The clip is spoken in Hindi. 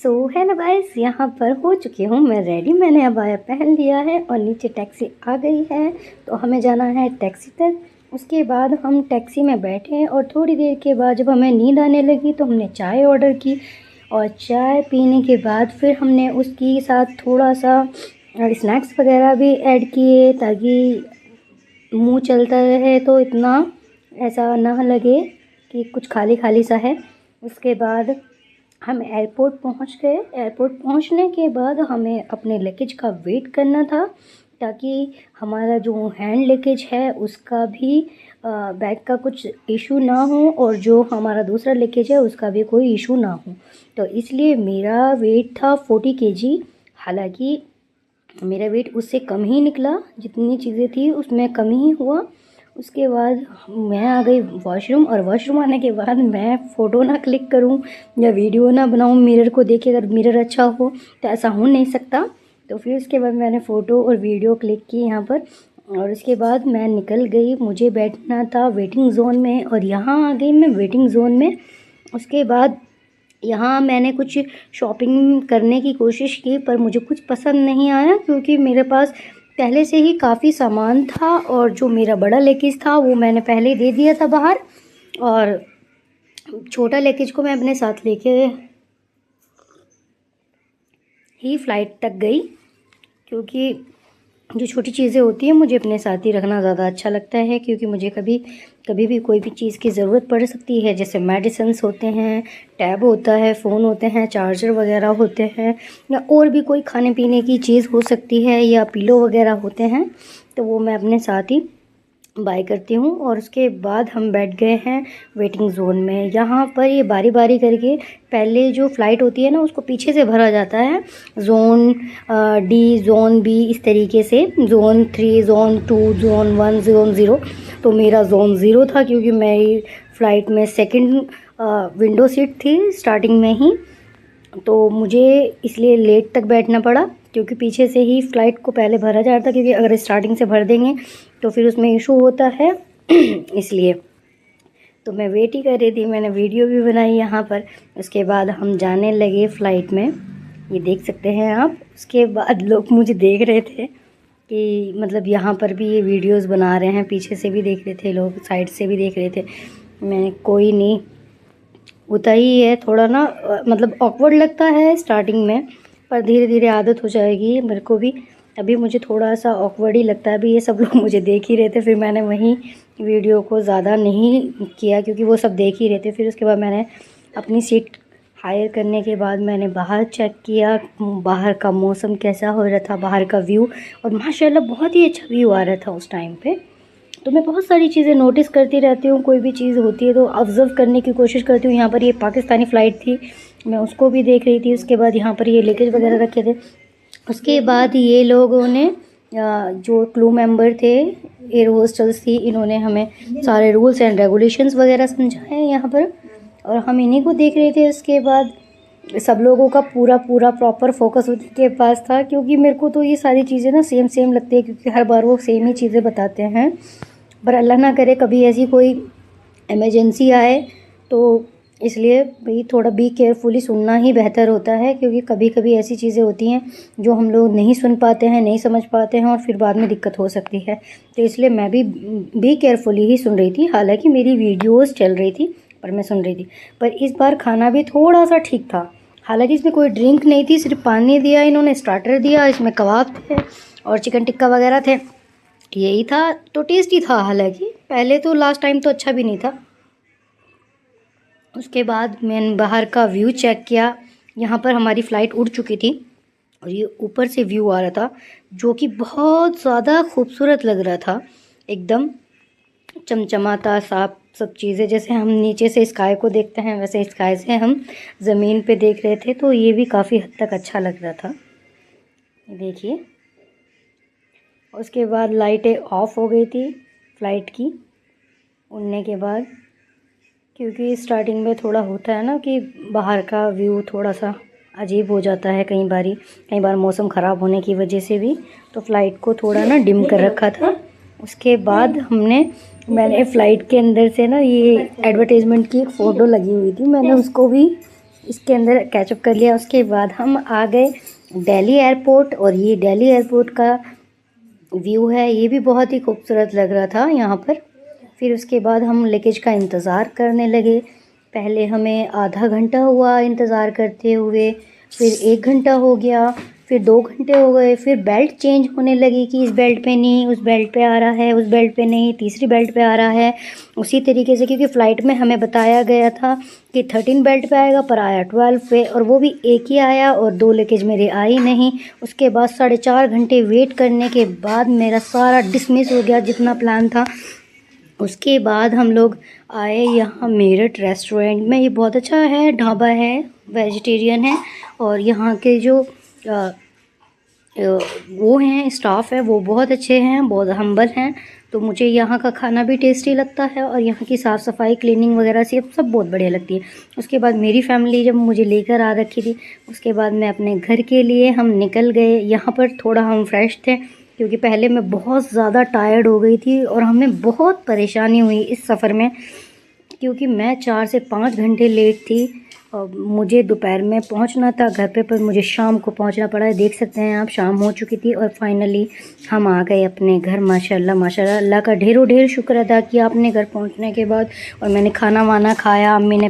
सो हेलो गाइस, यहाँ पर हो चुकी हूँ मैं रेडी। मैंने अबाया पहन लिया है और नीचे टैक्सी आ गई है, तो हमें जाना है टैक्सी तक। उसके बाद हम टैक्सी में बैठे और थोड़ी देर के बाद जब हमें नींद आने लगी तो हमने चाय ऑर्डर की। और चाय पीने के बाद फिर हमने उसके साथ थोड़ा सा स्नैक्स वगैरह भी ऐड किए, ताकि मुंह चलता रहे तो इतना ऐसा ना लगे कि कुछ खाली खाली सा है। उसके बाद हम एयरपोर्ट पहुंच गए। एयरपोर्ट पहुंचने के बाद हमें अपने लगेज का वेट करना था, ताकि हमारा जो हैंड लगेज है उसका भी बैग का कुछ इशू ना हो और जो हमारा दूसरा लगेज है उसका भी कोई इशू ना हो। तो इसलिए मेरा वेट था 40 kg। हालांकि मेरा वेट उससे कम ही निकला, जितनी चीज़ें थी उसमें कम ही हुआ। उसके बाद मैं आ गई वॉशरूम, और वॉशरूम आने के बाद मैं फ़ोटो ना क्लिक करूं या वीडियो ना बनाऊं मिरर को देख के। अगर मिरर अच्छा हो तो ऐसा हो नहीं सकता। तो फिर उसके बाद मैंने फ़ोटो और वीडियो क्लिक की यहाँ पर, और उसके बाद मैं निकल गई। मुझे बैठना था वेटिंग ज़ोन में, और यहाँ आ गई मैं वेटिंग ज़ोन में। उसके बाद यहाँ मैंने कुछ शॉपिंग करने की कोशिश की, पर मुझे कुछ पसंद नहीं आया, क्योंकि मेरे पास पहले से ही काफ़ी सामान था और जो मेरा बड़ा लगेज था वो मैंने पहले ही दे दिया था बाहर, और छोटा लगेज को मैं अपने साथ लेके ही फ़्लाइट तक गई। क्योंकि जो छोटी चीज़ें होती हैं मुझे अपने साथ ही रखना ज़्यादा अच्छा लगता है, क्योंकि मुझे कभी भी कोई भी चीज़ की ज़रूरत पड़ सकती है। जैसे मेडिसिन्स होते हैं, टैब होता है, फ़ोन होते हैं, चार्जर वगैरह होते हैं, या और भी कोई खाने पीने की चीज़ हो सकती है, या पिलो वगैरह होते हैं, तो वो मैं अपने साथ ही बाय करती हूँ। और उसके बाद हम बैठ गए हैं वेटिंग ज़ोन में। यहाँ पर ये बारी बारी करके पहले जो फ़्लाइट होती है ना उसको पीछे से भरा जाता है, ज़ोन डी, ज़ोन बी, इस तरीके से ज़ोन 3, ज़ोन 2, ज़ोन 1, ज़ोन 0। तो मेरा ज़ोन 0 था, क्योंकि मेरी फ़्लाइट में सेकंड विंडो सीट थी स्टार्टिंग में ही, तो मुझे इसलिए लेट तक बैठना पड़ा, क्योंकि पीछे से ही फ़्लाइट को पहले भरा जा रहा था। क्योंकि अगर स्टार्टिंग से भर देंगे तो फिर उसमें इशू होता है इसलिए तो मैं वेट ही कर रही थी। मैंने वीडियो भी बनाई यहाँ पर। उसके बाद हम जाने लगे फ़्लाइट में, ये देख सकते हैं आप। उसके बाद लोग मुझे देख रहे थे कि मतलब यहाँ पर भी ये वीडियोस बना रहे हैं, पीछे से भी देख रहे थे लोग, साइड से भी देख रहे थे। मैं कोई नहीं, होता ही है थोड़ा ना, मतलब ऑकवर्ड लगता है स्टार्टिंग में, पर धीरे धीरे आदत हो जाएगी मेरे को भी। अभी मुझे थोड़ा सा ऑकवर्ड ही लगता है। अभी ये सब लोग मुझे देख ही रहे थे, फिर मैंने वहीं वीडियो को ज़्यादा नहीं किया, क्योंकि वो सब देख ही रहे थे। फिर उसके बाद मैंने अपनी सीट हायर करने के बाद मैंने बाहर चेक किया, बाहर का मौसम कैसा हो रहा था, बाहर का व्यू, और माशाल्लाह बहुत ही अच्छा व्यू आ रहा था उस टाइम पे। तो मैं बहुत सारी चीज़ें नोटिस करती रहती हूँ, कोई भी चीज़ होती है तो ऑब्ज़र्व करने की कोशिश करती हूँ। यहाँ पर ये पाकिस्तानी फ़्लाइट थी, मैं उसको भी देख रही थी। उसके बाद यहाँ पर ये लगेज वगैरह रखे थे। उसके बाद ये लोगों ने जो क्रू मेंबर थे, एयर होस्टल्स थी, इन्होंने हमें सारे रूल्स एंड रेगुलेशंस वगैरह समझाए यहाँ पर, और हम इन्हीं को देख रहे थे। उसके बाद सब लोगों का पूरा प्रॉपर फोकस उनके पास था, क्योंकि मेरे को तो ये सारी चीज़ें ना सेम सेम लगती है, क्योंकि हर बार वो सेम ही चीज़ें बताते हैं। पर अल्लाह ना करे कभी ऐसी कोई इमरजेंसी आए, तो इसलिए भाई थोड़ा बी केयरफुली सुनना ही बेहतर होता है, क्योंकि कभी कभी ऐसी चीज़ें होती हैं जो हम लोग नहीं सुन पाते हैं, नहीं समझ पाते हैं, और फिर बाद में दिक्कत हो सकती है। तो इसलिए मैं भी बी केयरफुली ही सुन रही थी। हालांकि मेरी वीडियोस चल रही थी पर मैं सुन रही थी। पर इस बार खाना भी थोड़ा सा ठीक था। हालांकि इसमें कोई ड्रिंक नहीं थी, सिर्फ पानी दिया इन्होंने, स्टार्टर दिया, इसमें कबाब थे और चिकन टिक्का वगैरह थे, यही था। तो टेस्टी था, हालांकि पहले तो लास्ट टाइम तो अच्छा भी नहीं था। उसके बाद मैंने बाहर का व्यू चेक किया। यहाँ पर हमारी फ़्लाइट उड़ चुकी थी और ये ऊपर से व्यू आ रहा था, जो कि बहुत ज़्यादा खूबसूरत लग रहा था, एकदम चमचमाता साफ सब चीज़ें। जैसे हम नीचे से स्काई को देखते हैं वैसे स्काई से हम ज़मीन पे देख रहे थे, तो ये भी काफ़ी हद तक अच्छा लग रहा था। देखिए, उसके बाद लाइटें ऑफ हो गई थी फ़्लाइट की उड़ने के बाद, क्योंकि स्टार्टिंग में थोड़ा होता है ना कि बाहर का व्यू थोड़ा सा अजीब हो जाता है कई बार मौसम ख़राब होने की वजह से भी, तो फ़्लाइट को थोड़ा ना डिम कर रखा था। उसके बाद मैंने फ़्लाइट के अंदर से ना, ये एडवर्टाइजमेंट की एक फ़ोटो लगी हुई थी, मैंने उसको भी इसके अंदर कैचअप कर लिया। उसके बाद हम आ गए दिल्ली एयरपोर्ट, और ये दिल्ली एयरपोर्ट का व्यू है, ये भी बहुत ही खूबसूरत लग रहा था यहाँ पर। फिर उसके बाद हम लगेज का इंतज़ार करने लगे। पहले हमें आधा घंटा हुआ इंतज़ार करते हुए, फिर 1 घंटा हो गया, फिर 2 घंटे हो गए, फिर बेल्ट चेंज होने लगी कि इस बेल्ट पे नहीं, उस बेल्ट पे आ रहा है, उस बेल्ट पे नहीं, तीसरी बेल्ट पे आ रहा है। उसी तरीके से, क्योंकि फ़्लाइट में हमें बताया गया था कि 13 बेल्ट पे आएगा, पर आया 12 पे, और वो भी एक ही आया और 2 लगेज मेरे आई नहीं। उसके बाद 4.5 घंटे वेट करने के बाद मेरा सारा डिसमिस हो गया जितना प्लान था। उसके बाद हम लोग आए यहाँ मेरठ रेस्टोरेंट में। ये बहुत अच्छा है, ढाबा है, वेजिटेरियन है, और यहाँ के जो वो हैं स्टाफ है वो बहुत अच्छे हैं, बहुत हम्बल हैं। तो मुझे यहाँ का खाना भी टेस्टी लगता है, और यहाँ की साफ़ सफाई, क्लीनिंग वगैरह से सब बहुत बढ़िया लगती है। उसके बाद मेरी फैमिली जब मुझे लेकर आ रखी थी, उसके बाद मैं अपने घर के लिए हम निकल गए। यहाँ पर थोड़ा हम फ्रेश थे, क्योंकि पहले मैं बहुत ज़्यादा टायर्ड हो गई थी और हमें बहुत परेशानी हुई इस सफ़र में, क्योंकि मैं 4 से 5 घंटे लेट थी। और मुझे दोपहर में पहुंचना था घर पे, पर मुझे शाम को पहुंचना पड़ा है। देख सकते हैं आप, शाम हो चुकी थी और फाइनली हम आ गए अपने घर। माशाल्लाह माशाल्लाह, अल्लाह का ढेरों ढेर शुक्र अदा किया अपने घर पहुंचने के बाद। और मैंने खाना वाना खाया, अम्मी ने